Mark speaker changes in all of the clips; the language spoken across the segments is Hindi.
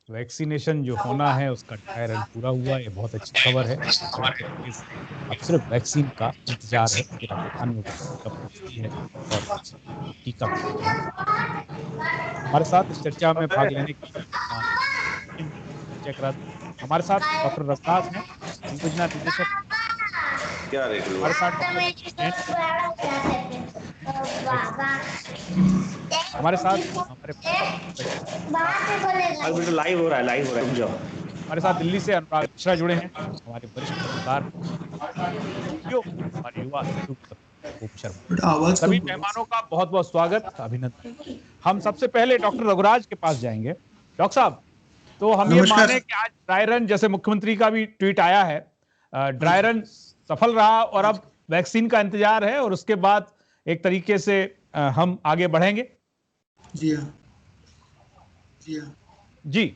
Speaker 1: वैक्सीनेशन जो होना है उसका ड्राई रन पूरा हुआ, ये बहुत अच्छी खबर है। अब सिर्फ वैक्सीन का इंतजार है, पूरा दुकान में वैक्सीन कब पहुंचती है और टीकाकरण अभियान। हमारे साथ इस चर्चा में भाग लेने के लिए चर्चा करा हमारे साथ डॉक्टर रघुनाथ हैं, परियोजना निदेशक।
Speaker 2: क्या देख लो
Speaker 1: हमारे साथ डॉक्टर मनीष जैन, हमारे साथ हमारे
Speaker 2: लाइव हो रहा है रुक जाओ।
Speaker 1: हमारे साथ दिल्ली से अनुराग मिश्रा जुड़े हैं, हमारे वरिष्ठ पत्रकार हमारे युवा खूब शर्मा। सभी मेहमानों का बहुत बहुत स्वागत, अभिनंदन। हम सबसे पहले डॉक्टर रघुराज के पास जाएंगे। डॉक्टर साहब, तो हम ये माने कि आज ड्राई रन, जैसे मुख्यमंत्री का भी ट्वीट आया है, ड्राई रन सफल रहा और अब वैक्सीन का इंतजार है और उसके बाद एक तरीके से हम आगे बढ़ेंगे।
Speaker 3: जी हाँ, जी हाँ,
Speaker 1: जी।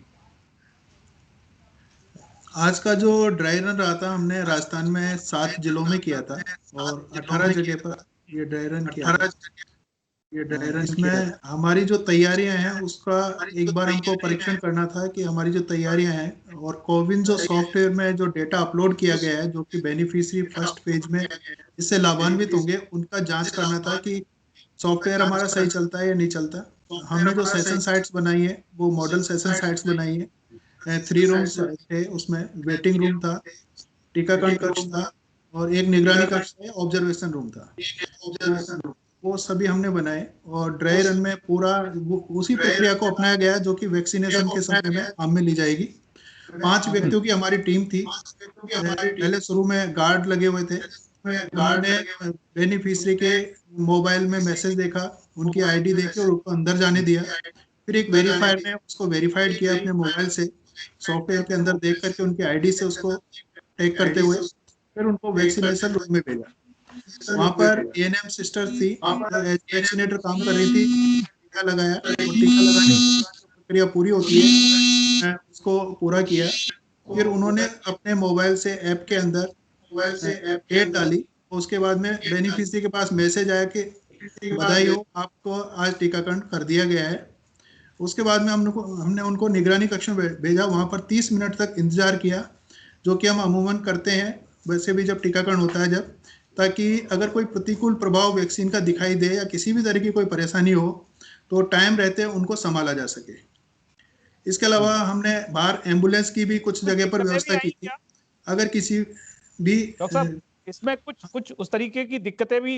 Speaker 3: आज का जो ड्राई रन रहा था, हमने राजस्थान में 7 जिलों में किया था और 18 जगह पर ये ड्राई रन किया था। इसमें हमारी जो तैयारियां हैं उसका एक बार हमको परीक्षण करना था कि हमारी जो तैयारियां हैं, और कोविन जो सॉफ्टवेयर में जो डेटा अपलोड किया गया है, जो कि बेनिफिशियरी फर्स्ट पेज में इससे लाभान्वित होंगे, उनका जांच करना था कि सॉफ्टवेयर हमारा सही चलता है या नहीं चलता। हमने जो सेशन साइट्स बनाई है वो मॉडल सेशन साइट्स बनाई है। 3 रूम्स थे, उसमें वेटिंग रूम था, टीकाकरण कक्ष था और एक निगरानी कक्ष था, ऑब्जर्वेशन रूम था। वो सभी हमने बनाए और ड्राई रन में पूरा उसी प्रक्रिया को अपनाया गया जो कि वैक्सीनेशन के समय में काम में ली जाएगी। 5 व्यक्तियों की हमारी टीम थी। पहले शुरू में गार्ड लगे हुए थे। गार्ड ने बेनिफिशियरी के मोबाइल में मैसेज देखा, उनकी आईडी देखी और उनको अंदर जाने दिया। फिर एक वेरीफायर ने उसको वेरीफाइड किया अपने मोबाइल से, सॉफ्टवेयर के अंदर देख करके उनकी आईडी से उसको टैग करते हुए फिर उनको वैक्सीनेशन रूम में भेजा। वहां पर एएनएम सिस्टर थी, वैक्सीनेटर काम कर रही थी, टीका लगाया और टीका लगाने की प्रक्रिया पूरी होती है उसको पूरा किया। फिर उन्होंने अपने मोबाइल से ऐप के अंदर डेट डाली। उसके बाद में बेनिफिशियरी के पास मैसेज आया कि बधाई हो, आपको आज टीकाकरण कर दिया गया है। उसके बाद में हमने उनको निगरानी कक्ष में भेजा। वहां पर 30 मिनट तक इंतजार किया, जो कि हम अमूमन करते हैं वैसे भी जब टीकाकरण होता है, जब ताकि अगर कोई प्रतिकूल प्रभाव वैक्सीन का दिखाई दे या किसी भी तरह की कोई परेशानी हो तो टाइम रहते उनको संभाला जा सके। इसके अलावा हमने बाहर एम्बुलेंस की भी कुछ जगह पर व्यवस्था की थी। अगर किसी भी
Speaker 1: इसमें कुछ उस तरीके की दिक्कतें भी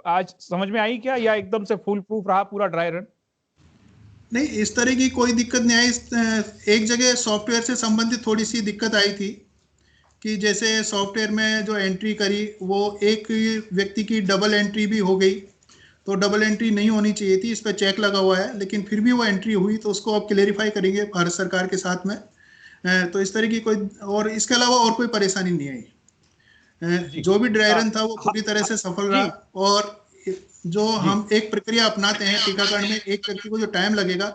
Speaker 1: आज समझ में आई क्या, या एकदम से फुल प्रूफ रहा पूरा ड्राई रन?
Speaker 3: नहीं, इस तरह की कोई दिक्कत नहीं आई। एक जगह सॉफ्टवेयर से संबंधित थोड़ी सी दिक्कत आई थी कि जैसे सॉफ्टवेयर में जो एंट्री करी वो एक व्यक्ति की डबल एंट्री भी हो गई, तो डबल एंट्री नहीं होनी चाहिए थी। इस पर चेक लगा हुआ है, लेकिन फिर भी वो एंट्री हुई, तो उसको अब क्लेरिफाई करेंगे भारत सरकार के साथ में। तो इस तरह की कोई, और इसके अलावा और कोई परेशानी नहीं आई। जो भी ड्राई रन था वो पूरी तरह से सफल रहा। और जो हम एक प्रक्रिया अपनाते हैं टीकाकरण में, एक व्यक्ति को जो टाइम लगेगा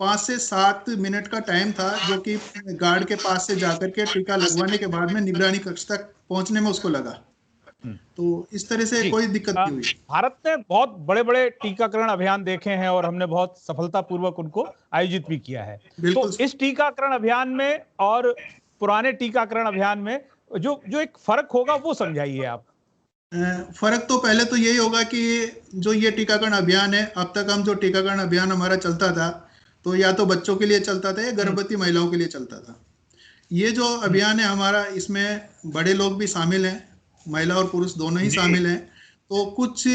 Speaker 3: 5 से 7 मिनट का टाइम था, जो कि गार्ड के पास से जाकर के टीका लगवाने के बाद में निगरानी कक्ष तक पहुंचने में उसको लगा। तो इस तरह से कोई दिक्कत नहीं हुई।
Speaker 1: भारत ने बहुत बड़े बड़े टीकाकरण अभियान देखे हैं और हमने बहुत सफलतापूर्वक उनको आयोजित भी किया है। तो इस टीकाकरण अभियान में और पुराने टीकाकरण अभियान में जो एक फर्क होगा वो समझाइए आप।
Speaker 3: फर्क तो पहले तो यही होगा कि जो ये टीकाकरण अभियान है, अब तक हम जो टीकाकरण अभियान हमारा चलता था तो या तो बच्चों के लिए चलता था या गर्भवती महिलाओं के लिए चलता था। ये जो अभियान है हमारा, इसमें बड़े लोग भी शामिल हैं, महिला और पुरुष दोनों ही शामिल हैं। तो कुछ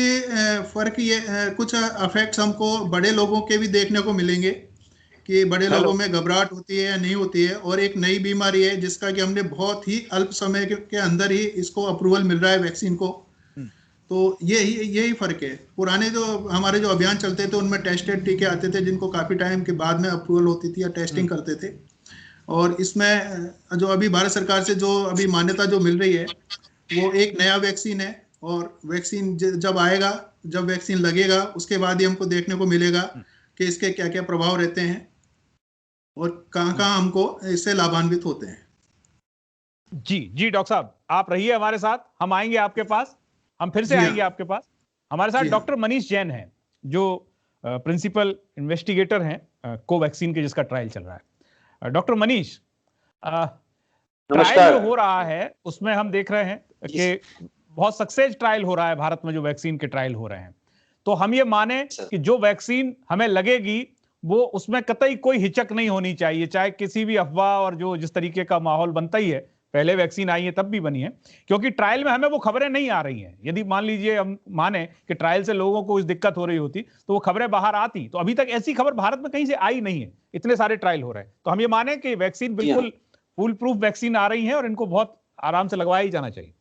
Speaker 3: फर्क ये, कुछ अफेक्ट्स हमको बड़े लोगों के भी देखने को मिलेंगे कि बड़े लोगों में घबराहट होती है या नहीं होती है। और एक नई बीमारी है जिसका कि हमने बहुत ही अल्प समय के अंदर ही इसको अप्रूवल मिल रहा है वैक्सीन को। तो यही फर्क है। पुराने जो हमारे जो अभियान चलते थे उनमें टेस्टेड टीके आते थे जिनको काफी टाइम के बाद में अप्रूवल होती थी या टेस्टिंग करते थे। और इसमें जो अभी भारत सरकार से जो अभी मान्यता जो मिल रही है वो एक नया वैक्सीन है। और वैक्सीन जब आएगा, जब वैक्सीन लगेगा, उसके बाद ही हमको देखने को मिलेगा कि इसके क्या क्या प्रभाव रहते हैं और कहाँ हमको इससे लाभान्वित होते हैं।
Speaker 1: जी डॉक्टर साहब, आप रहिए हमारे साथ, हम आएंगे आपके पास, हम फिर से आएंगे आपके पास। हमारे साथ डॉक्टर मनीष जैन हैं, जो प्रिंसिपल इन्वेस्टिगेटर हैं कोवैक्सीन के, जिसका ट्रायल चल रहा है। डॉक्टर मनीष, ट्रायल जो हो रहा है उसमें हम देख रहे हैं कि बहुत सक्सेस ट्रायल हो रहा है भारत में, जो वैक्सीन के ट्रायल हो रहे हैं, तो हम ये माने कि जो वैक्सीन हमें लगेगी वो उसमें कतई कोई हिचक नहीं होनी चाहिए, चाहे किसी भी अफवाह और जो जिस तरीके का माहौल बनता ही है, पहले वैक्सीन आई है तब भी बनी है, क्योंकि ट्रायल में हमें वो खबरें नहीं आ रही हैं। यदि मान लीजिए हम माने कि ट्रायल से लोगों को इस दिक्कत हो रही होती तो वो खबरें बाहर आती, तो अभी तक ऐसी खबर भारत में कहीं से आई नहीं है, इतने सारे ट्रायल हो रहे हैं। तो हम ये माने कि वैक्सीन बिल्कुल फुल प्रूफ वैक्सीन आ रही है और इनको बहुत आराम से लगवाया ही जाना चाहिए।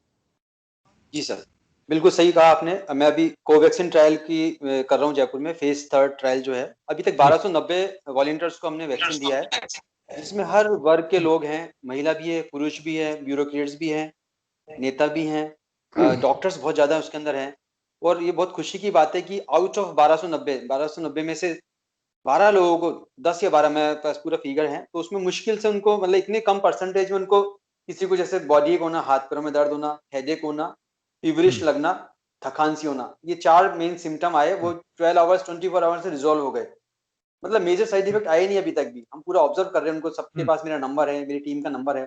Speaker 4: जी सर, बिल्कुल सही कहा आपने। मैं अभी कोवैक्सीन ट्रायल की कर रहा हूँ जयपुर में, फेज 3 ट्रायल जो है, अभी तक 1290 वॉलंटियर्स को हमने वैक्सीन दिया है, जिसमें हर वर्ग के लोग हैं, महिला भी है, पुरुष भी है, ब्यूरोक्रेट्स भी हैं, नेता भी हैं, डॉक्टर्स बहुत ज्यादा उसके अंदर हैं। और ये बहुत खुशी की बात है कि आउट ऑफ 1290 में से 12 लोगों को, 10 या 12 मेरे पास पूरा फिगर है, तो उसमें मुश्किल से उनको, मतलब इतने कम परसेंटेज में उनको किसी को जैसे बॉडी होना, हाथ पैरों में दर्द होना, हेडेक होना, फीवरिश लगना, थकान सी होना, ये 4 मेन सिम्टम आए, वो 12 आवर्स 24 आवर्स से रिजॉल्व हो गए। मतलब मेजर साइड इफेक्ट आए नहीं अभी तक भी, हम पूरा ऑब्जर्व कर रहे हैं उनको, सबके पास मेरा नंबर है, मेरी टीम का नंबर है,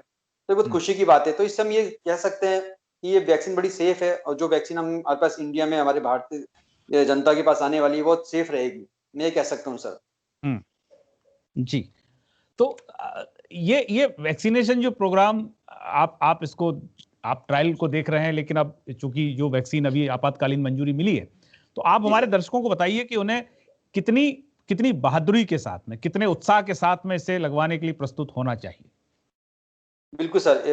Speaker 4: तो बहुत खुशी की बात है। तो इससे हम ये कह सकते हैं कि ये वैक्सीन बड़ी सेफ है, और जो वैक्सीन हमारे पास इंडिया में हमारे भारतीय जनता के पास आने वाली है बहुत सेफ रहेगी, मैं ये कह सकता हूँ सर।
Speaker 1: जी, तो ये वैक्सीनेशन जो प्रोग्राम आप इसको, आप ट्रायल को देख रहे हैं, लेकिन अब चूंकि जो वैक्सीन अभी आपातकालीन मंजूरी मिली है, तो आप हमारे दर्शकों को बताइए कि उन्हें कितनी बहादुरी के साथ में, कितने उत्साह के साथ में इसे लगवाने के लिए प्रस्तुत होना चाहिए।
Speaker 4: बिल्कुल सर,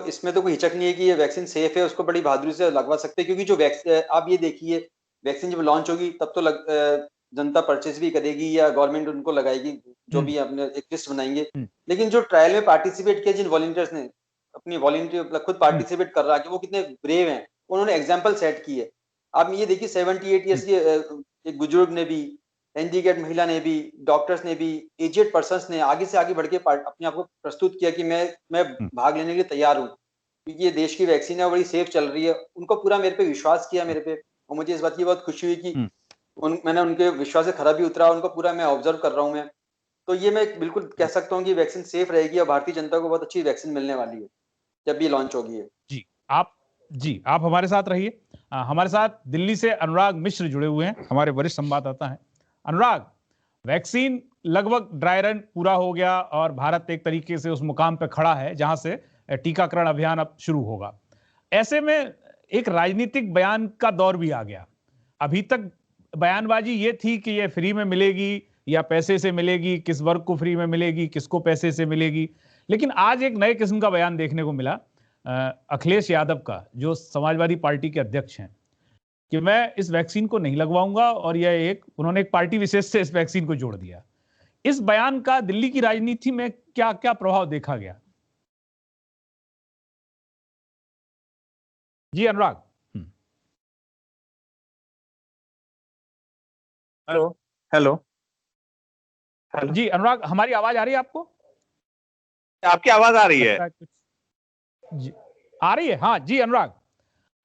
Speaker 4: इसमें तो कोई हिचक नहीं है कि ये वैक्सीन सेफ है, उसको बड़ी बहादुरी से लगवा सकते हैं, क्योंकि जो आप ये देखिए, वैक्सीन जब लॉन्च होगी तब तो जनता परचेज भी करेगी या गवर्नमेंट उनको लगाएगी, जो भी अपने एक लिस्ट बनाएंगे। लेकिन जो ट्रायल में पार्टिसिपेट किया, जिन वॉलंटियर्स ने अपनी वॉलंटियर खुद पार्टिसिपेट कर रहा है, कि वो कितने ब्रेव हैं, उन्होंने एग्जाम्पल सेट की है। आप ये देखिए 78 ईयर्स की एक बुजुर्ग ने भी, हैंडीकैप महिला ने भी, डॉक्टर्स ने भी, एजेड पर्सन्स ने आगे से आगे बढ़ के अपने आप को प्रस्तुत किया कि मैं भाग लेने के लिए तैयार हूँ, क्योंकि ये देश की वैक्सीन है, बड़ी सेफ चल रही है। उनको पूरा मेरे पे विश्वास किया मेरे पे, और मुझे इस बात की बहुत खुशी हुई कि मैंने उनके विश्वास से खरा भी उतरा, उनको पूरा मैं ऑब्जर्व कर रहा हूँ मैं। तो ये मैं बिल्कुल कह सकता हूँ कि वैक्सीन सेफ रहेगी, और भारतीय जनता को बहुत अच्छी वैक्सीन मिलने वाली है जब ये लॉन्च होगी।
Speaker 1: जी, आप हमारे साथ रहिए। हमारे साथ दिल्ली से अनुराग मिश्र जुड़े हुए हैं, हमारे वरिष्ठ संवाददाता हैं। अनुराग, वैक्सीन लगभग ड्राई रन पूरा हो गया और भारत एक तरीके से उस मुकाम पर खड़ा है जहां से टीकाकरण अभियान अब शुरू होगा। ऐसे में एक राजनीतिक बयान का दौर भी आ गया। अभी तक बयानबाजी ये थी कि ये फ्री में मिलेगी या पैसे से मिलेगी, किस वर्ग को फ्री में मिलेगी, किसको पैसे से मिलेगी। लेकिन आज एक नए किस्म का बयान देखने को मिला अखिलेश यादव का, जो समाजवादी पार्टी के अध्यक्ष हैं, कि मैं इस वैक्सीन को नहीं लगवाऊंगा, और यह उन्होंने एक पार्टी विशेष से इस वैक्सीन को जोड़ दिया। इस बयान का दिल्ली की राजनीति में क्या क्या प्रभाव देखा गया? जी अनुराग।
Speaker 2: हेलो हेलो
Speaker 1: जी अनुराग, हमारी आवाज आ रही है आपको?
Speaker 2: आपकी आवाज आ रही है?
Speaker 1: जी आ रही है। हाँ जी अनुराग,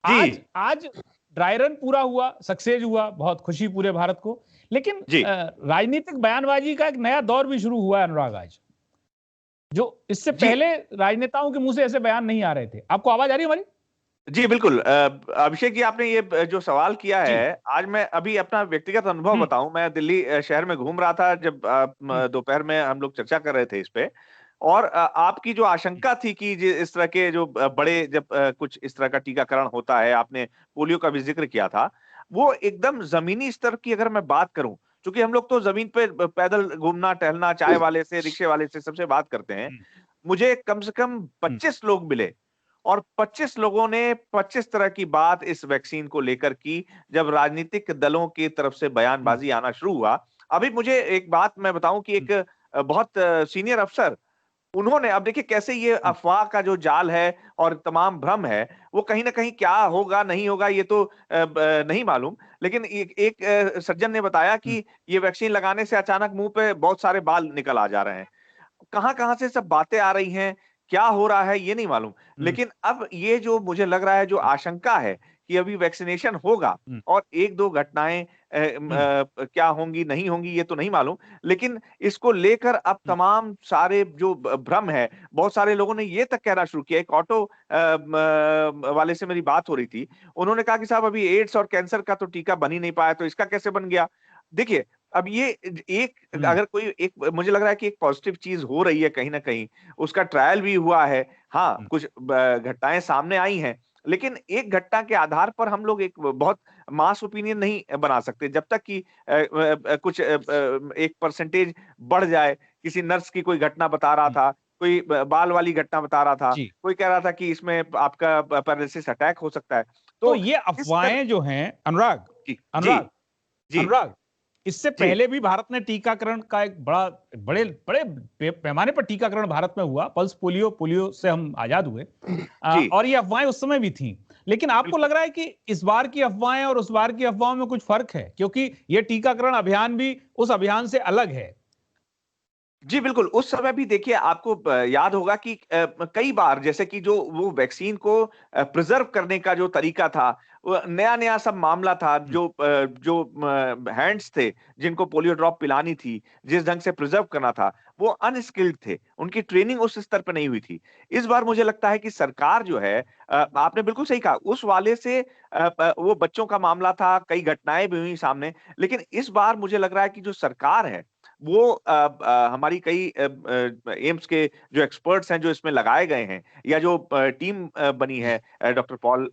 Speaker 1: आज ड्राई रन पूरा हुआ, सक्सेस हुआ, बहुत खुशी पूरे भारत को। लेकिन राजनीतिक बयानबाजी का एक नया दौर भी शुरू हुआ है अनुराग आज, जो इससे पहले राजनेताओं के मुंह से ऐसे बयान नहीं आ रहे थे। आपको आवाज आ रही है हमारी?
Speaker 2: जी बिल्कुल। अभिषेक जी, आपने ये जो सवाल किया है, आज मैं अभी अपना व्यक्तिगत अनुभव बताऊं। मैं दिल्ली शहर में घूम रहा था जब दोपहर में हम लोग चर्चा कर रहे थे इस पे, और आपकी जो आशंका थी कि इस तरह के जो बड़े जब कुछ इस तरह का टीकाकरण होता है, आपने पोलियो का भी जिक्र किया था, वो एकदम जमीनी स्तर की अगर मैं बात करूं, क्योंकि हम लोग तो जमीन पे पैदल घूमना टहलना, चाय वाले से, रिक्शे वाले से, सबसे बात करते हैं। मुझे कम से कम 25 लोग मिले, और 25 लोगों ने 25 तरह की बात इस वैक्सीन को लेकर की। जब राजनीतिक दलों की तरफ से बयानबाजी आना शुरू हुआ, अभी मुझे एक बात मैं बताऊं कि एक बहुत सीनियर अफसर, उन्होंने, अब देखिए कैसे ये अफवाह का जो जाल है और तमाम भ्रम है, वो कहीं ना कहीं क्या होगा नहीं होगा ये तो नहीं मालूम, लेकिन एक सज्जन ने बताया कि ये वैक्सीन लगाने से अचानक मुंह पे बहुत सारे बाल निकल आ जा रहे हैं। कहां से सब बातें आ रही हैं, क्या हो रहा है ये नहीं मालूम। लेकिन अब ये जो मुझे लग रहा है, जो आशंका है कि अभी वैक्सीनेशन होगा और एक दो घटनाएं क्या होंगी नहीं होंगी ये तो नहीं मालूम, लेकिन इसको लेकर अब तमाम सारे जो भ्रम है, बहुत सारे लोगों ने ये तक कहना शुरू किया। एक ऑटो वाले से मेरी बात हो रही थी, उन्होंने कहा कि साहब अभी एड्स और कैंसर का तो टीका बन ही नहीं पाया, तो इसका कैसे बन गया। देखिए अब ये एक अगर कोई एक मुझे लग रहा है कि एक पॉजिटिव चीज हो रही है कहीं ना कहीं, उसका ट्रायल भी हुआ है। हाँ, कुछ घटनाएं सामने आई हैं, लेकिन एक घटना के आधार पर हम लोग एक बहुत मास ओपिनियन नहीं बना सकते जब तक कि कुछ एक परसेंटेज बढ़ जाए। किसी नर्स की कोई घटना बता रहा था, कोई बाल वाली घटना बता रहा था, कोई कह रहा था कि इसमें आपका पैरालिसिस अटैक हो सकता है।
Speaker 1: तो ये अफवाहें जो हैं अनुराग, अनुराग इससे पहले भी भारत ने टीकाकरण का एक बड़े पैमाने पर टीकाकरण भारत में हुआ। पल्स पोलियो से हम आजाद हुए और ये अफवाहें उस समय भी थी। लेकिन आपको लग रहा है कि इस बार की अफवाहें और उस बार की अफवाहों में कुछ फर्क है, क्योंकि ये टीकाकरण अभियान भी उस अभियान से अलग है?
Speaker 2: जी बिल्कुल, उस समय भी देखिए आपको याद होगा कि कई बार जैसे कि जो वो वैक्सीन को प्रिजर्व करने का जो तरीका था, वो नया-नया सब मामला था। जो हैंड्स थे जिनको पोलियो ड्रॉप पिलानी थी, जिस ढंग से प्रिजर्व करना था, वो अनस्किल्ड थे, उनकी ट्रेनिंग उस स्तर पे नहीं हुई थी। इस बार मुझे लगता है कि सरकार जो है, आपने बिल्कुल सही कहा, उस वाले से वो बच्चों का मामला था, कई घटनाएं भी हुई सामने, लेकिन इस बार मुझे लग रहा है कि जो सरकार है वो हमारी कई एम्स के जो एक्सपर्ट्स हैं जो इसमें लगाए गए हैं, या जो टीम बनी है, डॉक्टर पॉल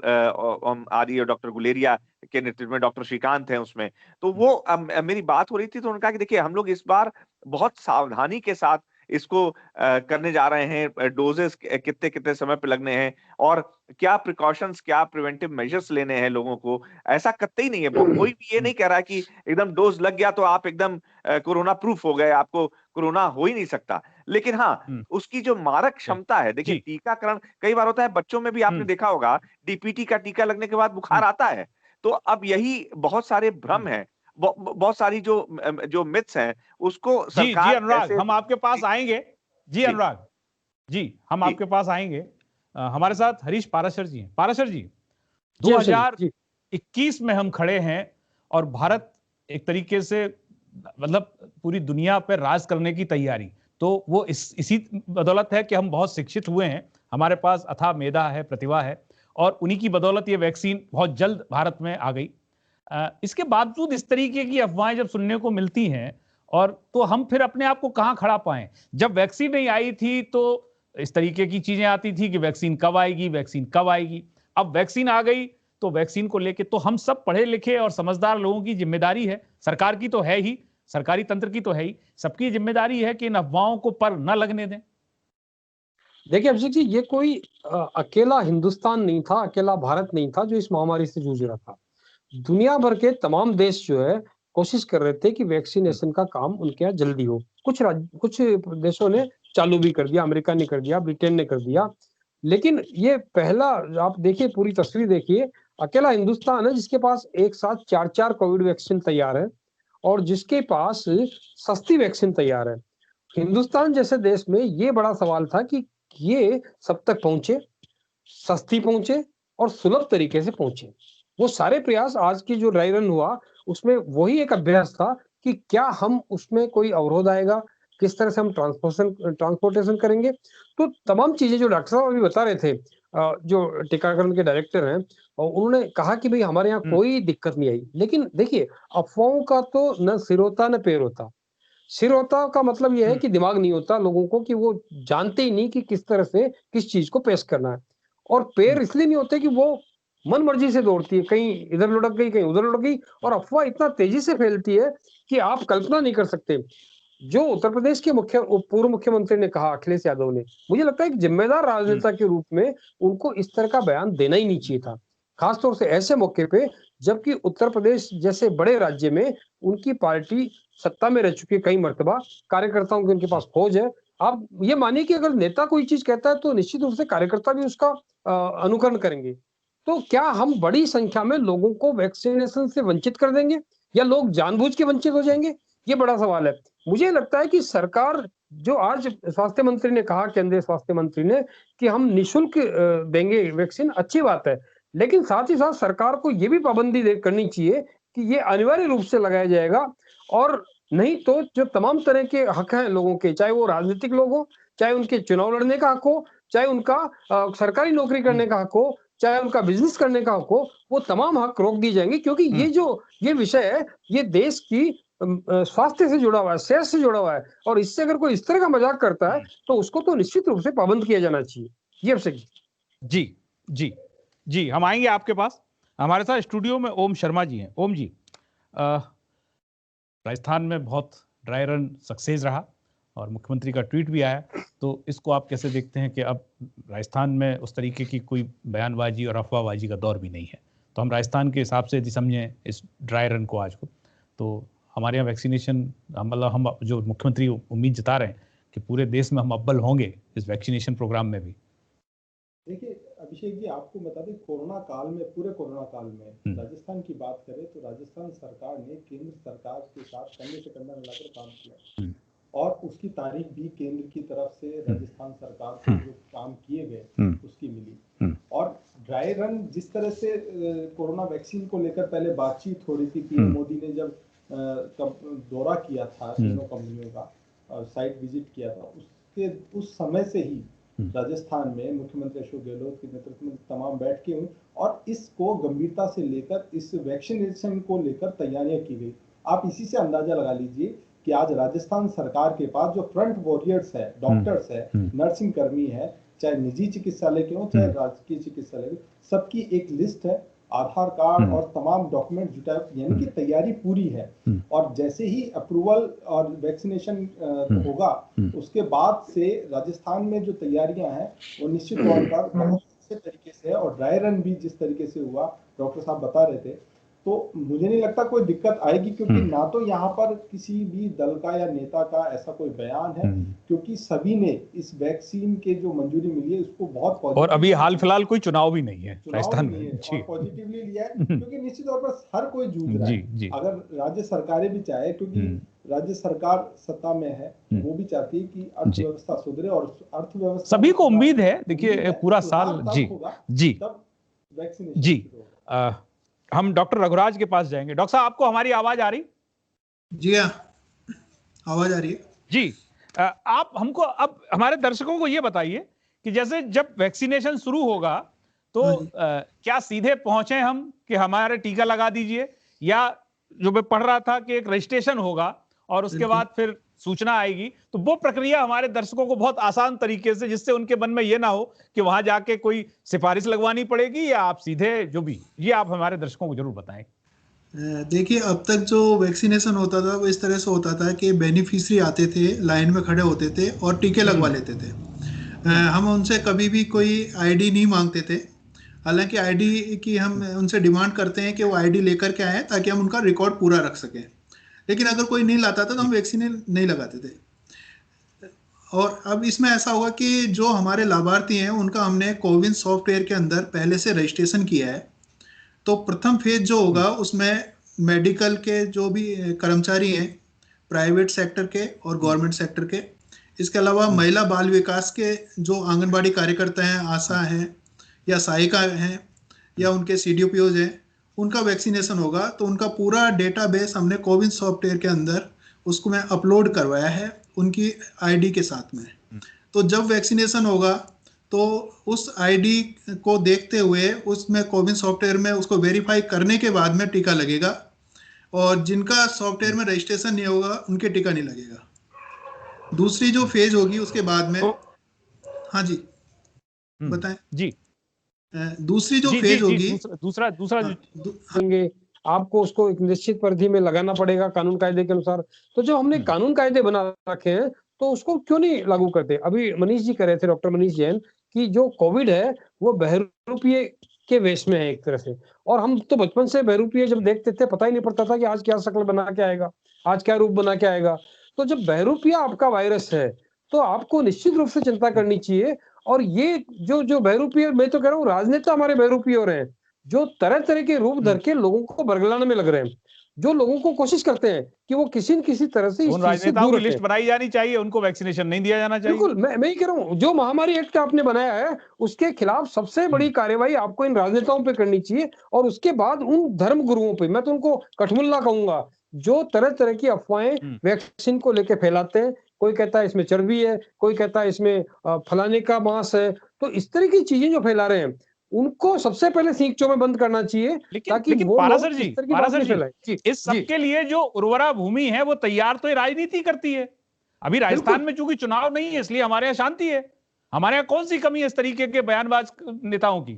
Speaker 2: आदि और डॉक्टर गुलेरिया के नेतृत्व में, डॉक्टर श्रीकांत हैं उसमें, तो वो मेरी बात हो रही थी तो उन्होंने कहा कि देखिए हम लोग इस बार बहुत सावधानी के साथ इसको करने जा रहे हैं। डोजेस कितने कितने समय पे लगने हैं और क्या प्रिकॉशंस, क्या प्रिवेंटिव मेजर्स लेने हैं लोगों को, ऐसा कतई नहीं है। कोई भी ये नहीं कह रहा है कि एकदम डोज लग गया तो आप एकदम कोरोना प्रूफ हो गए, आपको कोरोना हो ही नहीं सकता। लेकिन हाँ, उसकी जो मारक क्षमता है, देखिए टीकाकरण कई बार होता है बच्चों में भी, आपने देखा होगा डीपीटी का टीका लगने के बाद बुखार आता है। तो अब यही बहुत सारे भ्रम हैं, बहुत सारी जो मिथ्स हैं, उसको सरकार
Speaker 1: जी अनुराग, हम आपके पास आएंगे। जी अनुराग जी, हम आपके पास आएंगे। हमारे साथ हरीश पाराशर जी हैं। पाराशर जी, 2021 में हम खड़े हैं और भारत एक तरीके से मतलब पूरी दुनिया पर राज करने की तैयारी, तो वो इसी बदौलत है कि हम बहुत शिक्षित हुए हैं, हमारे पास अथाह मेधा है, प्रतिभा है, और उन्हीं की बदौलत ये वैक्सीन बहुत जल्द भारत में आ गई। इसके बावजूद इस तरीके की अफवाहें जब सुनने को मिलती हैं, और तो हम फिर अपने आप को कहां खड़ा पाएं? जब वैक्सीन नहीं आई थी तो इस तरीके की चीजें आती थी कि वैक्सीन कब आएगी, वैक्सीन कब आएगी। अब वैक्सीन आ गई तो वैक्सीन को लेके तो हम सब पढ़े लिखे और समझदार लोगों की जिम्मेदारी है, सरकार की तो है ही, सरकारी तंत्र की तो है ही, सबकी जिम्मेदारी है कि इन अफवाहों को पर न लगने दें।
Speaker 5: देखिए अभिषेक जी, ये कोई अकेला हिंदुस्तान नहीं था, अकेला भारत नहीं था जो इस महामारी से जूझ रहा था। दुनिया भर के तमाम देश जो है कोशिश कर रहे थे कि वैक्सीनेशन का काम उनके यहाँ जल्दी हो। कुछ देशों ने चालू भी कर दिया, अमेरिका ने कर दिया, ब्रिटेन ने कर दिया, लेकिन ये पहला, आप देखिए पूरी तस्वीर देखिए, अकेला हिंदुस्तान है जिसके पास एक साथ 4-4 कोविड वैक्सीन तैयार है और जिसके पास सस्ती वैक्सीन तैयार है। हिंदुस्तान जैसे देश में ये बड़ा सवाल था कि ये सब तक पहुंचे, सस्ती पहुंचे और सुलभ तरीके से पहुंचे। वो सारे प्रयास, आज की जो ड्राई रन हुआ उसमें वही एक अभ्यास था कि क्या हम उसमें कोई अवरोध आएगा, किस तरह से हम ट्रांसपोर्टेशन करेंगे। तो तमाम चीजें जो डॉक्टर साहब अभी बता रहे थे, जो टीकाकरण के डायरेक्टर हैं, और उन्होंने कहा कि भाई हमारे यहाँ कोई दिक्कत नहीं आई। लेकिन देखिए अफवाहों का तो न सिर होता न पैर होता। सिर होता का मतलब यह है कि दिमाग नहीं होता लोगों को, कि वो जानते ही नहीं कि किस तरह से किस चीज को पेश करना है। और पैर इसलिए नहीं होते कि वो मन मर्जी से दौड़ती है, कहीं इधर लुढ़क गई, कहीं उधर लुढ़क गई, और अफवाह इतना तेजी से फैलती है कि आप कल्पना नहीं कर सकते। जो उत्तर प्रदेश के पूर्व मुख्यमंत्री ने कहा, अखिलेश यादव ने, मुझे लगता है एक जिम्मेदार राजनेता के रूप में उनको इस तरह का बयान देना ही नहीं चाहिए था, खासतौर से ऐसे मौके पे जबकि उत्तर प्रदेश जैसे बड़े राज्य में उनकी पार्टी सत्ता में रह चुकी है कई मर्तबा, कार्यकर्ताओं की उनके पास फौज है। आप ये मानिए कि अगर नेता कोई चीज कहता है तो निश्चित रूप से कार्यकर्ता भी उसका अनुकरण करेंगे। तो क्या हम बड़ी संख्या में लोगों को वैक्सीनेशन से वंचित कर देंगे या लोग जानबूझ के वंचित हो जाएंगे? ये बड़ा सवाल है। मुझे लगता है कि सरकार, जो आज स्वास्थ्य मंत्री ने कहा, केंद्रीय स्वास्थ्य मंत्री ने, कि हम निःशुल्क देंगे वैक्सीन, अच्छी बात है, लेकिन साथ ही साथ सरकार को ये भी पाबंदी करनी चाहिए कि ये अनिवार्य रूप से लगाया जाएगा, और नहीं तो जो तमाम तरह के हक हैं लोगों के, चाहे वो राजनीतिक लोग हो, चाहे उनके चुनाव लड़ने का हक हो, चाहे उनका सरकारी नौकरी करने का हक हो, चाहे उनका बिजनेस करने का हक हो, वो तमाम हक रोक दिए जाएंगे, क्योंकि ये विषय है, ये देश की स्वास्थ्य से जुड़ा हुआ है, सेहत से जुड़ा हुआ है, और इससे अगर कोई इस तरह का मजाक करता है तो उसको तो निश्चित रूप से पाबंद किया जाना चाहिए। ये अभिषेक
Speaker 1: जी जी जी, हम आएंगे आपके पास। हमारे साथ स्टूडियो में ओम शर्मा जी हैं। ओम जी, राजस्थान में बहुत ड्राई रन सक्सेस रहा और मुख्यमंत्री का ट्वीट भी आया, तो इसको आप कैसे देखते हैं कि अब राजस्थान में उस तरीके की कोई बयानबाजी और अफवाहबाजी का दौर भी नहीं है? तो हम राजस्थान के हिसाब से यदि समझें इस ड्राई रन को आज को, तो हमारे यहाँ वैक्सीनेशन, मतलब हम जो मुख्यमंत्री उम्मीद जता रहे हैं कि पूरे देश में हम अव्वल होंगे इस वैक्सीनेशन प्रोग्राम में भी।
Speaker 6: देखिए अभिषेक जी, आपको बता दें, कोरोना काल में, पूरे कोरोना काल में राजस्थान की बात करें तो राजस्थान सरकार ने केंद्र सरकार के साथ कंधे से कंधा मिलाकर काम किया, और उसकी तारीफ भी केंद्र की तरफ से राजस्थान सरकार को जो काम किए गए उसकी मिली। और ड्राई रन जिस तरह से कोरोना वैक्सीन को लेकर पहले बातचीत हो रही थी कि मोदी ने जब दौरा किया था तीनों कंपनियों का, साइट विजिट किया था, उसके उस समय से ही राजस्थान में मुख्यमंत्री अशोक गहलोत के नेतृत्व में तमाम बैठकें हुई और इसको गंभीरता से लेकर, इस वैक्सीनेशन को लेकर तैयारियां की गई। आप इसी से अंदाजा लगा लीजिए कि आज राजस्थान सरकार के पास जो फ्रंट वॉरियर्स है, डॉक्टर्स है, नर्सिंग कर्मी है, चाहे निजी चिकित्सालय के हो चाहे राजकीय चिकित्सालय के, सबकी एक लिस्ट है, आधार कार्ड और तमाम डॉक्यूमेंट जुटाए, यानी कि तैयारी पूरी है। और जैसे ही अप्रूवल और वैक्सीनेशन होगा, उसके बाद से राजस्थान में जो तैयारियां हैं वो निश्चित तौर पर बहुत अच्छे तरीके से है। और ड्राई रन भी जिस तरीके से हुआ, डॉक्टर साहब बता रहे थे, तो मुझे नहीं लगता कोई दिक्कत आएगी, क्योंकि ना तो यहाँ पर किसी भी दल का या नेता का ऐसा कोई बयान है, क्योंकि सभी ने इस वैक्सीन के जो मंजूरी मिली है उसको बहुत पॉजिटिव, और
Speaker 1: अभी हाल फिलहाल कोई चुनाव भी नहीं है राजस्थान में,
Speaker 6: पॉजिटिवली लिया है, क्योंकि निश्चित तौर पर हर कोई जूझ रहा है। अगर राज्य सरकारें भी चाहे, क्योंकि राज्य सरकार सत्ता में है, वो भी चाहती है कि अर्थव्यवस्था सुधरे, और अर्थव्यवस्था
Speaker 1: सभी को उम्मीद है, देखिए पूरा साल जी
Speaker 6: तब वैक्सीनेशन
Speaker 1: जी। हम डॉक्टर रघुराज के पास जाएंगे। डॉक्टर साहब, आपको हमारी आवाज आ रही?
Speaker 3: जी हाँ, आवाज आ रही है
Speaker 1: जी। आप हमको, अब हमारे दर्शकों को ये बताइए कि जैसे जब वैक्सीनेशन शुरू होगा तो क्या सीधे पहुंचे हम कि हमारे टीका लगा दीजिए, या जो मैं पढ़ रहा था कि एक रजिस्ट्रेशन होगा और उसके बाद फिर सूचना आएगी, तो वो प्रक्रिया हमारे दर्शकों को बहुत आसान तरीके से, जिससे उनके मन में ये ना हो कि वहां जाके कोई सिफारिश लगवानी पड़ेगी, या आप सीधे जो भी, ये आप हमारे दर्शकों को जरूर बताएं।
Speaker 3: देखिए, अब तक जो वैक्सीनेशन होता था वो इस तरह से होता था कि बेनिफिशियरी आते थे, लाइन में खड़े होते थे और टीके लगवा लेते थे। हम उनसे कभी भी कोई आईडी नहीं मांगते थे, हालांकि आईडी की हम उनसे डिमांड करते हैं कि वो आईडी लेकर के आए ताकि हम उनका रिकॉर्ड पूरा रख सकें। लेकिन अगर कोई नहीं लाता था तो हम वैक्सीन नहीं लगाते थे। और अब इसमें ऐसा होगा कि जो हमारे लाभार्थी हैं उनका हमने कोविन सॉफ्टवेयर के अंदर पहले से रजिस्ट्रेशन किया है, तो प्रथम फेज जो होगा उसमें मेडिकल के जो भी कर्मचारी हैं, प्राइवेट सेक्टर के और गवर्नमेंट सेक्टर के, इसके अलावा महिला बाल विकास के जो आंगनबाड़ी कार्यकर्ता हैं, आशा हैं या सहायिका हैं या उनके CDPOs हैं, उनका वैक्सीनेशन होगा। तो उनका पूरा डेटाबेस हमने कोविन सॉफ्टवेयर के अंदर उसको मैं अपलोड करवाया है उनकी आईडी के साथ में। तो जब वैक्सीनेशन होगा तो उस आईडी को देखते हुए उसमें कोविन सॉफ्टवेयर में उसको वेरीफाई करने के बाद में टीका लगेगा, और जिनका सॉफ्टवेयर में रजिस्ट्रेशन नहीं होगा उनके टीका नहीं लगेगा। दूसरी जो फेज होगी उसके बाद में, हाँ जी बताएं
Speaker 1: जी।
Speaker 3: दूसरी जो फेज होगी,
Speaker 1: दूसरा
Speaker 5: आपको उसको एक निश्चित परिधि में लगाना पड़ेगा कानून कायदे के अनुसार। तो जो हमने कानून कायदे बना रखे हैं तो उसको क्यों नहीं लागू करते? अभी मनीष जी कह रहे थे, डॉक्टर मनीष जैन, कि जो कोविड है वो बहरूपीय के वेश में है एक तरह से, और हम तो बचपन से बहरूपीय जब देखते थे पता ही नहीं पड़ता था कि आज क्या शक्ल बना के आएगा, आज क्या रूप बना के आएगा। तो जब बहरूपीय आपका वायरस है तो आपको निश्चित रूप से चिंता करनी चाहिए। और ये जो बहरूपीय, मैं तो कह रहा हूँ राजनेता हमारे बहरूपीय हो रहे हैं, जो तरह तरह के रूप धर के लोगों को बरगलाने में लग रहे हैं। जो लोगों को कोशिश करते हैं कि वो किसी न किसी तरह से इस
Speaker 1: उन
Speaker 5: चीज से
Speaker 1: राजनेताओं
Speaker 5: दूर
Speaker 1: की लिस्ट
Speaker 5: रखें।
Speaker 1: बनाई जानी चाहिए, उनको वैक्सीनेशन नहीं दिया जाना चाहिए।
Speaker 5: बिल्कुल, मैं ही कह रहा हूँ, जो महामारी एक्ट आपने बनाया है, उसके खिलाफ सबसे बड़ी कार्रवाई आपको इन राजनेताओं पे करनी चाहिए और उसके बाद उन धर्म गुरुओं पे, मैं तो उनको कठमुल्ला कहूंगा, जो तरह-तरह की अफवाहें वैक्सीन को लेके फैलाते हैं। कोई कहता है इसमें चर्बी है, कोई कहता है इसमें फलाने का मांस है। तो इस तरह की चीजें जो फैला रहे हैं, उनको सबसे पहले सींगचों में बंद करना चाहिए, ताकि
Speaker 1: लेकिन
Speaker 5: वो
Speaker 1: पारासर
Speaker 5: लोग
Speaker 1: जी,
Speaker 5: इस तरह की बात नहीं फैलाएं। जी,
Speaker 1: इस सब
Speaker 5: जी,
Speaker 1: के लिए जो उर्वरा भूमि है वो तैयार तो ये राजनीति करती है। अभी राजस्थान
Speaker 5: बिल्कुल।
Speaker 1: में चूंकि चुनाव नहीं है, इसलिए हमारे यहाँ शांति है। हमारे यहाँ कौन सी कमी है इस तरीके के बयानबाज नेताओं की?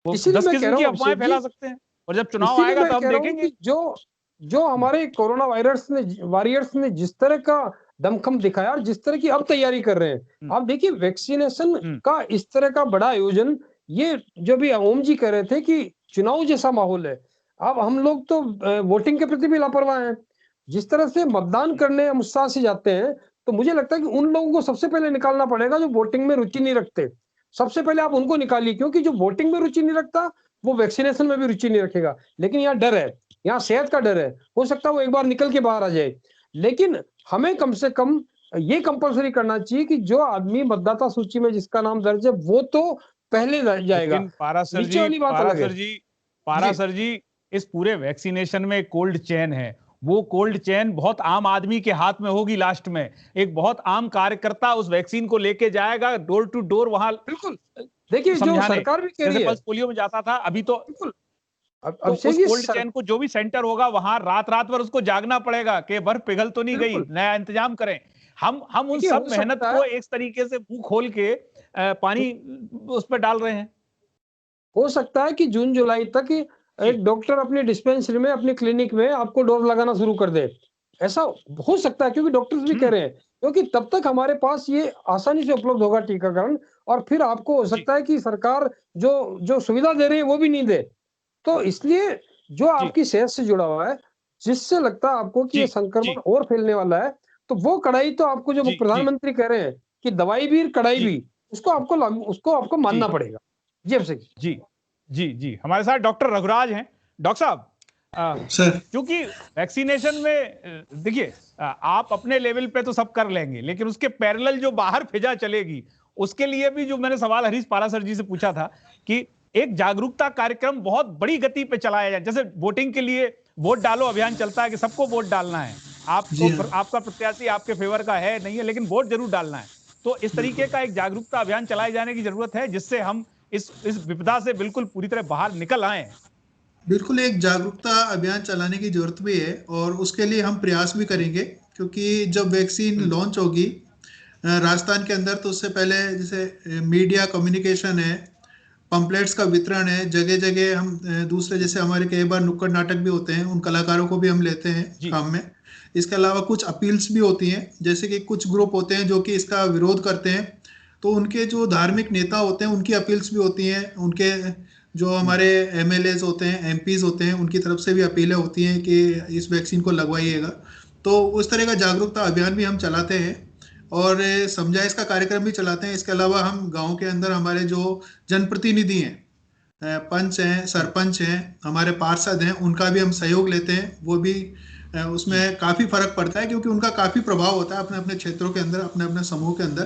Speaker 1: वो
Speaker 5: इसीलिए
Speaker 1: 10
Speaker 5: मैं कह
Speaker 1: किस्म
Speaker 5: रहा
Speaker 1: की
Speaker 5: हूँ
Speaker 1: अफवाहें
Speaker 5: अभिषेक
Speaker 1: फैला
Speaker 5: जी,
Speaker 1: सकते हैं और जब चुनाव
Speaker 5: इसीलिए
Speaker 1: आएगा
Speaker 5: मैं
Speaker 1: तो हम
Speaker 5: कह रहा हूँ
Speaker 1: देखेंगे।
Speaker 5: कि जो हमारे कोरोना वायरस ने वॉरियर्स ने जिस तरह का दमखम दिखाया और जिस तरह की अब तैयारी कर रहे हैं, आप देखिए वैक्सीनेशन का इस तरह का बड़ा आयोजन, ये जो भी ओम जी कह रहे थे कि चुनाव जैसा माहौल है। अब हम लोग तो वोटिंग के प्रति भी लापरवाह हैं। जिस तरह से मतदान करने हम उत्साह से जाते हैं, तो मुझे लगता है कि उन लोगों को सबसे पहले निकालना पड़ेगा जो वोटिंग में रुचि नहीं रखते। सबसे पहले आप उनको निकालिए, क्योंकि जो वोटिंग में रुचि नहीं रखता, वो वैक्सीनेशन में भी रुचि नहीं रखेगा। लेकिन यहाँ डर है, यहाँ सेहत का डर है। हो सकता है वो एक बार निकल के बाहर आ जाए। लेकिन हमें कम से कम ये कंपल्सरी करना चाहिए कि जो आदमी मतदाता सूची में जिसका नाम दर्ज है, वो तो पहले जाएगा।
Speaker 1: लेकिन पारासर
Speaker 5: नीचे
Speaker 1: जी,
Speaker 5: वाली बात अलग है। जी,
Speaker 1: पारासर जी, इस पूरे वैक्सीनेशन में कोल्ड चेन है। वो कोल्ड चेन बहुत आम आदमी के हाथ में होगी। लास्ट में एक बहुत आम कार्यकर्ता उस वैक्सीन को लेके जाएगा डोर टू डोर, वहां
Speaker 5: बिल्कुल। देखिए जो
Speaker 1: समझाने,
Speaker 5: सरकार भी कह
Speaker 1: जैसे
Speaker 5: रही है,
Speaker 1: पल्स पोलियो में जाता था अभी तो।
Speaker 5: बिल्कुल।
Speaker 1: तो
Speaker 5: अभिषेक
Speaker 1: उस
Speaker 5: जी
Speaker 1: कोल्ड चेन को जो भी सेंटर होगा वहां रात रात भर उसको जागना पड़ेगा कि बर्फ पिघल तो नहीं गई,
Speaker 5: बिल्कुल।
Speaker 1: नया इंतजाम करें। हम उन
Speaker 5: देखिए
Speaker 1: सब
Speaker 5: हो
Speaker 1: मेहनत
Speaker 5: सकता है,
Speaker 1: को एक तरीके से मुंह खोल के पानी उस पर डाल रहे हैं।
Speaker 5: हो सकता है कि जून जुलाई तक एक डॉक्टर अपनी डिस्पेंसरी में, अपनी क्लिनिक में आपको डोज लगाना शुरू कर दे। ऐसा हो सकता है, क्योंकि डॉक्टर्स भी कह रहे हैं, क्योंकि तब तक हमारे पास ये आसानी से उपलब्ध होगा टीकाकरण, और फिर आपको हो सकता है कि सरकार जो जो सुविधा दे रही है वो भी नहीं दे। तो इसलिए जो आपकी सेहत से जुड़ा हुआ है, जिससे लगता है आपको कि ये संक्रमण और फैलने वाला है, तो वो कड़ाई तो आपको, जो प्रधानमंत्री कह रहे हैं कि दवाई भी कड़ाई भी, उसको आपको मानना पड़ेगा। जी अभिषेक
Speaker 1: जी, जी, हमारे साथ डॉक्टर रघुराज हैं। डॉक्टर साहब, क्योंकि वैक्सीनेशन में देखिए, आप अपने लेवल पे तो सब कर लेंगे, लेकिन उसके पैरेलल जो बाहर फिजा चलेगी, उसके लिए भी जो मैंने सवाल हरीश पारासर जी से पूछा था कि एक जागरूकता कार्यक्रम बहुत बड़ी गति पे चलाया जाए। जैसे वोटिंग के लिए वोट डालो अभियान चलता है कि सबको वोट डालना है, आपको आपका प्रत्याशी आपके फेवर का है नहीं है, लेकिन वोट जरूर डालना है। तो इस तरीके का एक जागरूकता अभियान चलाए जाने की जरूरत है, जिससे हम इस विपदा से बिल्कुल पूरी तरह बाहर निकल आए।
Speaker 3: बिल्कुल एक जागरूकता अभियान चलाने की जरूरत भी है और उसके लिए हम प्रयास भी करेंगे, क्योंकि जब वैक्सीन लॉन्च होगी राजस्थान के अंदर, तो उससे पहले जैसे मीडिया कम्युनिकेशन है, पंपलेट्स का वितरण है, जगह जगह हम दूसरे, जैसे हमारे कई बार नुक्कड़ नाटक भी होते हैं, उन कलाकारों को भी हम लेते हैं काम में। इसके अलावा कुछ अपील्स भी होती हैं, जैसे कि कुछ ग्रुप होते हैं जो कि इसका विरोध करते हैं, तो उनके जो धार्मिक नेता होते हैं उनकी अपील्स भी होती हैं, उनके जो हमारे एमएलएज होते हैं, एमपीज होते हैं, उनकी तरफ से भी अपीलें होती हैं कि इस वैक्सीन को लगवाइएगा। तो उस तरह का जागरूकता अभियान भी हम चलाते हैं और समझाइश का कार्यक्रम भी चलाते हैं। इसके अलावा हम गांव के अंदर हमारे जो जनप्रतिनिधि हैं, पंच हैं, सरपंच हैं, हमारे पार्षद हैं, उनका भी हम सहयोग लेते हैं। वो भी उसमें काफ़ी फर्क पड़ता है, क्योंकि उनका काफ़ी प्रभाव होता है अपने अपने क्षेत्रों के अंदर, अपने अपने समूह के अंदर।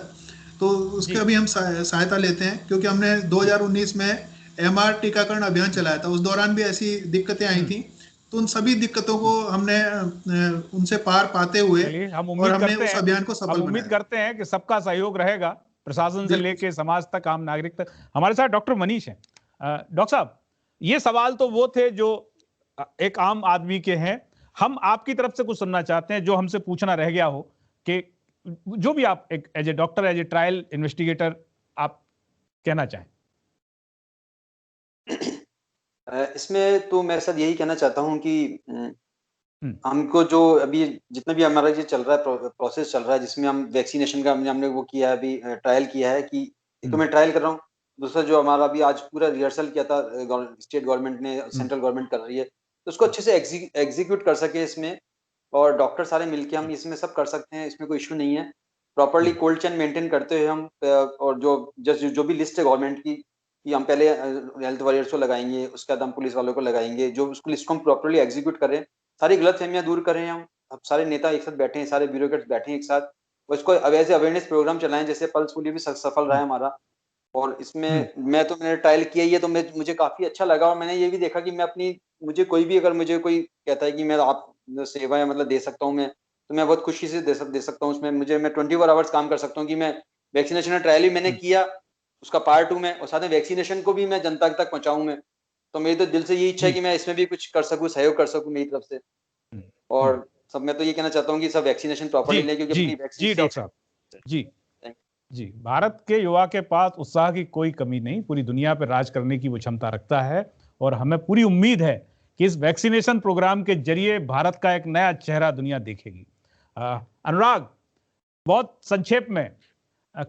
Speaker 3: तो उसका भी हम सहायता लेते हैं, क्योंकि हमने 2019 में एमआर टीकाकरण अभियान चलाया था। उस दौरान भी ऐसी दिक्कतें आई थी, तो उन सभी दिक्कतों को हमने उनसे पार पाते हुए और हमने उस अभियान को सफल बनाया।
Speaker 1: उम्मीद करते हैं कि सबका सहयोग रहेगा, प्रशासन से लेके समाज तक, आम नागरिक तक। हमारे साथ डॉक्टर मनीष हैं। डॉक्टर साहब, ये सवाल तो वो थे जो एक आम आदमी के हैं। हम आपकी तरफ से कुछ सुनना चाहते हैं जो हमसे पूछना रह गया हो, कि जो भी आप एक as a doctor, as a trial investigator आप कहना चाहें।
Speaker 4: इसमें तो मैं सर यही कहना चाहता हूं कि हमको जो अभी जितना भी हमारा ये चल रहा है, प्रोसेस चल रहा है, जिसमें हम वैक्सीनेशन का हमने वो किया है, अभी ट्रायल किया है, कि एक तो मैं ट्रायल कर रहा हूँ, दूसरा जो हमारा अभी आज पूरा रिहर्सल किया था, स्टेट गवर्नमेंट ने, सेंट्रल गवर्नमेंट कर रही है, तो उसको अच्छे से एग्जीक्यूट कर सके इसमें, और डॉक्टर सारे मिलके हम इसमें सब कर सकते हैं, इसमें कोई इशू नहीं है। प्रॉपरली कोल्ड चेन मेंटेन करते हुए हम, और जो भी लिस्ट है गवर्नमेंट की, कि हम पहले हेल्थ वॉरियर्स को लगाएंगे, उसके बाद हम पुलिस वालों को लगाएंगे, जो उसको लिस्ट को हम प्रॉपरली एग्जीक्यूट करें, सारी गलतफहमियां दूर कर रहे हैं हम। अब सारे नेता एक साथ बैठे हैं, सारे ब्यूरोक्रेट्स बैठे हैं एक साथ, और इसको ऐसे अवेयरनेस प्रोग्राम चलाएं, जैसे पल्स पोलियो भी सफल रहा है हमारा। और इसमें मैंने ट्रायल किया ही है, तो मुझे काफी अच्छा लगा। और मैंने ये भी देखा कि मैं अपनी, मुझे कोई भी अगर मुझे कोई कहता है कि मैं आप सेवाएं मतलब दे सकता हूँ मैं, तो मैं बहुत खुशी से दे सकता हूँ उसमें। मैं 24 आवर्स काम कर सकता हूँ कि मैं वैक्सीनेशन ट्रायल भी मैंने किया, उसका पार्ट 2 में, और साथ में वैक्सीनेशन को भी मैं जनता तक पहुंचाऊं मैं। तो मेरी तो दिल से यही इच्छा है कि मैं इसमें भी कुछ कर सकूं, सहयोग कर सकूं मेरी तरफ से। और सब मैं तो ये कहना चाहता हूँ कि सब वैक्सीनेशन प्रॉपर्ली लें, क्योंकि अपनी वैक्सीन
Speaker 1: जी डॉक्टर साहब जी, भारत के युवा के पास उत्साह की कोई कमी नहीं, पूरी दुनिया पर राज करने की वो क्षमता रखता है। और हमें पूरी उम्मीद है कि इस वैक्सीनेशन प्रोग्राम के जरिए भारत का एक नया चेहरा दुनिया देखेगी। अनुराग, बहुत संक्षेप में,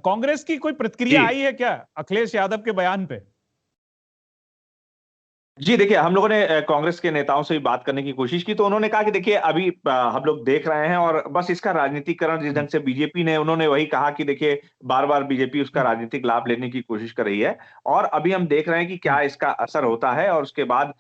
Speaker 1: कांग्रेस की कोई प्रतिक्रिया आई है क्या अखिलेश यादव के बयान पे?
Speaker 2: जी देखिए, हम लोगों ने कांग्रेस के नेताओं से भी बात करने की कोशिश की, तो उन्होंने कहा कि देखिए अभी हम लोग देख रहे हैं, और बस इसका राजनीतिकरण जिस ढंग से बीजेपी ने, उन्होंने वही कहा कि देखिए बार-बार बीजेपी उसका राजनीतिक लाभ लेने की कोशिश कर रही है, और अभी हम देख रहे हैं कि क्या इसका असर होता है। और उसके बाद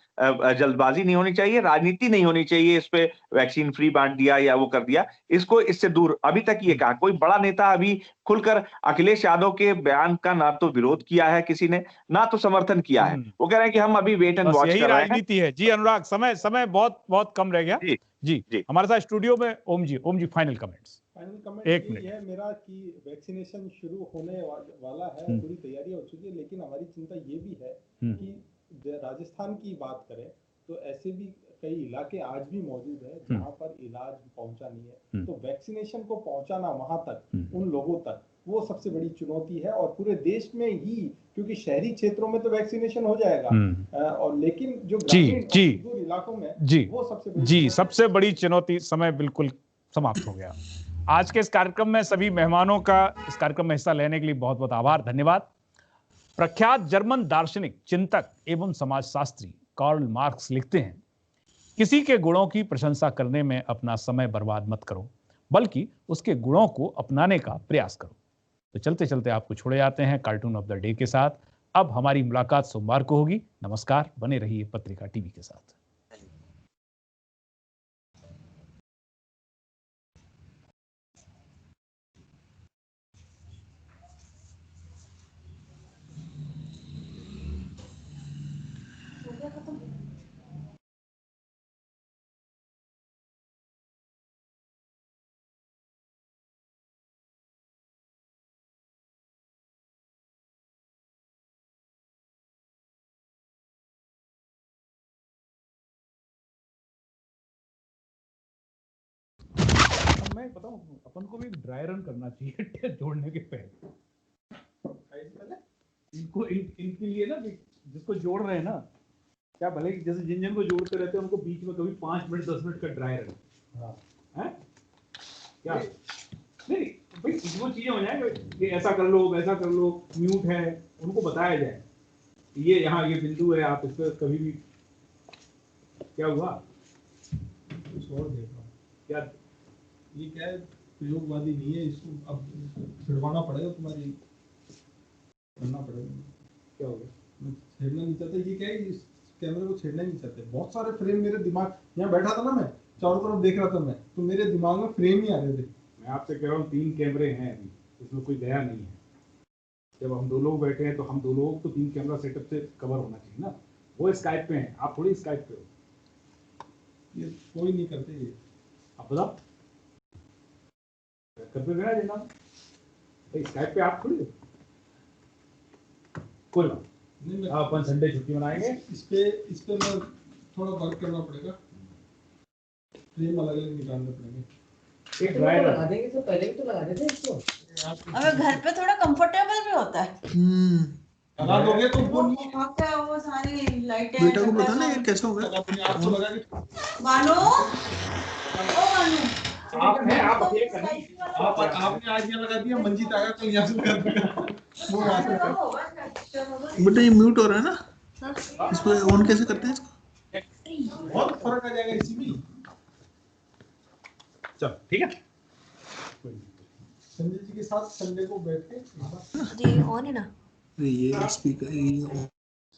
Speaker 2: जल्दबाजी नहीं होनी चाहिए, राजनीति नहीं होनी चाहिए, इस पे वैक्सीन फ्री बांट दिया या वो कर दिया, इसको इससे दूर। अभी तक ये कहा कोई बड़ा नेता अभी खुलकर अखिलेश यादव के बयान का ना तो विरोध किया है किसी ने, ना तो समर्थन किया है। वो कह रहे हैं कि हम अभी वेट एंड
Speaker 1: बस
Speaker 2: वॉच
Speaker 1: यही
Speaker 2: कर रहे हैं।
Speaker 1: राजनीति है। जी अनुराग, समय बहुत कम रह गया। जी हमारे साथ स्टूडियो में ओम जी फाइनल कमेंट्स।
Speaker 6: फाइनल कमेंट
Speaker 1: एक
Speaker 6: ये
Speaker 1: मिनट
Speaker 6: है मेरा कि वैक्सीनेशन शुरू होने वाला है, पूरी तैयारी हो चुकी है, लेकिन हमारी चिंता ये भी है कि राजस्थान की बात करें तो ऐसे भी कई इलाके आज भी मौजूद है जहां पर इलाज पहुंचा नहीं है। तो वैक्सीनेशन को पहुंचाना वहां तक, उन लोगों तक, वो सबसे बड़ी चुनौती है। और पूरे देश में ही, क्योंकि शहरी क्षेत्रों में तो वैक्सीनेशन हो जाएगा, और लेकिन जो ग्रामीण और सुदूर इलाकों में वो
Speaker 1: सबसे बड़ी चुनौती। समय बिल्कुल समाप्त हो गया। आज के इस कार्यक्रम में सभी मेहमानों का इस कार्यक्रम में हिस्सा लेने के लिए बहुत बहुत आभार, धन्यवाद। प्रख्यात जर्मन दार्शनिक, चिंतक एवं समाजशास्त्री कार्ल मार्क्स लिखते हैं, किसी के गुणों की प्रशंसा करने में अपना समय बर्बाद मत करो, बल्कि उसके गुणों को अपनाने का प्रयास करो। तो चलते चलते आपको छोड़े जाते हैं कार्टून ऑफ द डे के साथ। अब हमारी मुलाकात सोमवार को होगी। नमस्कार, बने रहिए पत्रिका टीवी के साथ। मैं बताऊं, अपन को भी ड्राई रन करना चाहिए जोड़ने के पहले। इनके लिए ना, जिसको जोड़ रहे हैं ना, क्या भले जैसे जिन को जोड़ते रहते हैं उनको बीच में कभी 5 मिनट 10 मिनट का ड्राई रन, क्या नहीं भाई, वो चीजें हो जाए कि ऐसा कर लो वैसा कर लो, म्यूट है, उनको बताया जाए ये यहाँ ये बिंदु है, आप इस पर कभी भी। क्या हुआ, कुछ और देखो क्या, ये क्या है, प्रयोगवादी नहीं है, इसको अब छिड़वाना पड़ेगा, तुम्हारी करना पड़ेगा। क्या हो गया, मैं छेड़ना नहीं चाहता, ये क्या है, इस कैमरे को छेड़ना नहीं चाहते। बहुत सारे फ्रेम मेरे दिमाग, यहाँ बैठा था ना मैं, चारों तरफ देख रहा था मैं, तो मेरे दिमाग में फ्रेम ही आ रहे थे। मैं आपसे कह रहा हूँ 3 कैमरे हैं अभी, इसमें कोई दया नहीं है। जब हम 2 लोग बैठे हैं तो हम 2 लोग तो 3 कैमरा सेटअप से कवर होना चाहिए ना। वो स्काइप पे हैं, आप थोड़ी स्काइप पे हो, ये कोई नहीं करते ये। आप बताओ कर पे मेरा देना भाई, स्काइप पे आप थोड़ी हो। कोई बात नहीं, अपन संडे छुट्टी मनाएंगे। इस पे मैं थोड़ा वर्क करना पड़ेगा, फ्रेम अलग अलग निकालने पड़ेंगे। एक ड्रायर लगा देंगे, तो पहले भी तो लगा देते इसको।
Speaker 7: अगर घर पे थोड़ा कंफर्टेबल भी होता है।
Speaker 6: लगा दोगे तो वो नहीं,
Speaker 7: क्या वो सारी लाइटें,
Speaker 3: बेटा को पता नहीं कैसा होगा।
Speaker 6: आपको लगा के
Speaker 7: मानो ओ मानो
Speaker 6: आपने आज यहाँ लगा दिया, मंजीत आएगा कल यहाँ से लगा देगा। वो वहाँ से
Speaker 3: बेटा ये म्यूट हो रहा है ना, इसको ऑन कैसे करते हैं इसको?
Speaker 6: बहुत फर्क आ जाएगा इसी में।
Speaker 1: चल ठीक है,
Speaker 6: संजय जी के साथ संडे को बैठ के
Speaker 7: जी ऑन है ना,
Speaker 3: ये स्पीकर